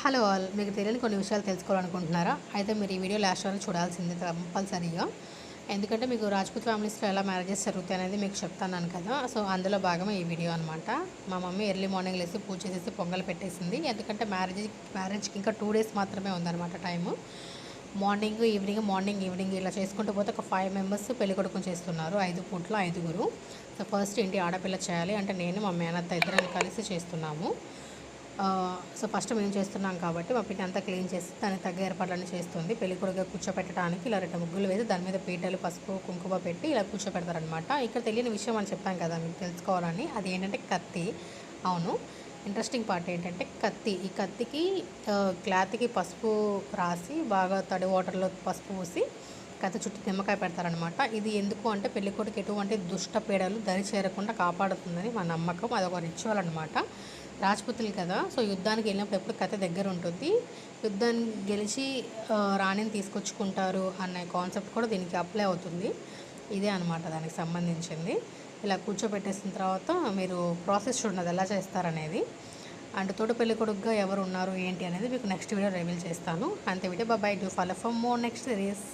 Hello all, మీకు తెలియని కొన్ని విషయాలు తెలుసుకోవాలనుకుంటున్నారా? అయితే మీరు ఈ వీడియో లాస్ట్ వరకు చూడాల్సింది కంపల్సరీగా. ఎందుకంటే మీకు రాజ్పూత్ ఫ్యామిలీస్లో ఎలా మ్యారేజెస్ జరుగుతాయి అనేది మీకు చెప్తాను కదా. సో అందులో భాగమే ఈ వీడియో అనమాట. మా మమ్మీ ఎర్లీ మార్నింగ్ లేసి పూజ చేసేసి పొంగల్ పెట్టేసింది. ఎందుకంటే మ్యారేజ్కి ఇంకా 2 డేస్ మాత్రమే ఉందన్నమాట టైము. మార్నింగ్ ఈవినింగ్ ఇలా చేసుకుంటూ పోతే ఒక 5 మెంబర్స్ పెళ్లి కొడుకుని చేస్తున్నారు. 5 పూట్ల 5గురు. సో ఫస్ట్ ఇంటి ఆడపిల్ల చేయాలి అంటే నేను మా మేనత్త ఇద్దరం కలిసి చేస్తున్నాము. సో ఫస్ట్ మేము చేస్తున్నాం కాబట్టి మా పిన్ని అంతా క్లీన్ చేసి దానికి తగ్గ ఏర్పాట్లన్నీ చేస్తుంది. పెళ్ళికొడుకుగా కూర్చోపెట్టడానికి ఇలా 2 ముగ్గులు వేసి దాని మీద పీటలు, పసుపు, కుంకుమ పెట్టి ఇలా కూర్చోపెడతారనమాట. ఇక్కడ తెలియని విషయం అని చెప్పాం కదా మీకు తెలుసుకోవాలని, అది ఏంటంటే కత్తి. అవును, ఇంట్రెస్టింగ్ పార్ట్ ఏంటంటే కత్తి. ఈ కత్తికి క్లాత్కి పసుపు రాసి బాగా తడి వాటర్లో పసుపు పూసి కత్తి చుట్టూ నిమ్మకాయ పెడతారనమాట. ఇది ఎందుకు అంటే పెళ్ళికొడుకు ఎటువంటి దుష్ట పీడలు దరి చేరకుండా కాపాడుతుందని మా నమ్మకం. అదొక రిచువల్ అనమాట. రాజ్పుతులు కదా, సో యుద్ధానికి వెళ్ళినప్పుడు ఎప్పుడు కథ దగ్గర ఉంటుంది. యుద్ధాన్ని గెలిచి రాణిని తీసుకొచ్చుకుంటారు అనే కాన్సెప్ట్ కూడా దీనికి అప్లై అవుతుంది. ఇదే అనమాట దానికి సంబంధించింది. ఇలా కూర్చోబెట్టేసిన తర్వాత మీరు ప్రాసెస్ చూడండి ఎలా చేస్తారనేది. అండ్ తోట పెళ్లి కొడుకుగా ఎవరు ఉన్నారు ఏంటి అనేది మీకు నెక్స్ట్ వీడియో రివీల్ చేస్తాను. అంతే video. Bye. Do follow for more next series.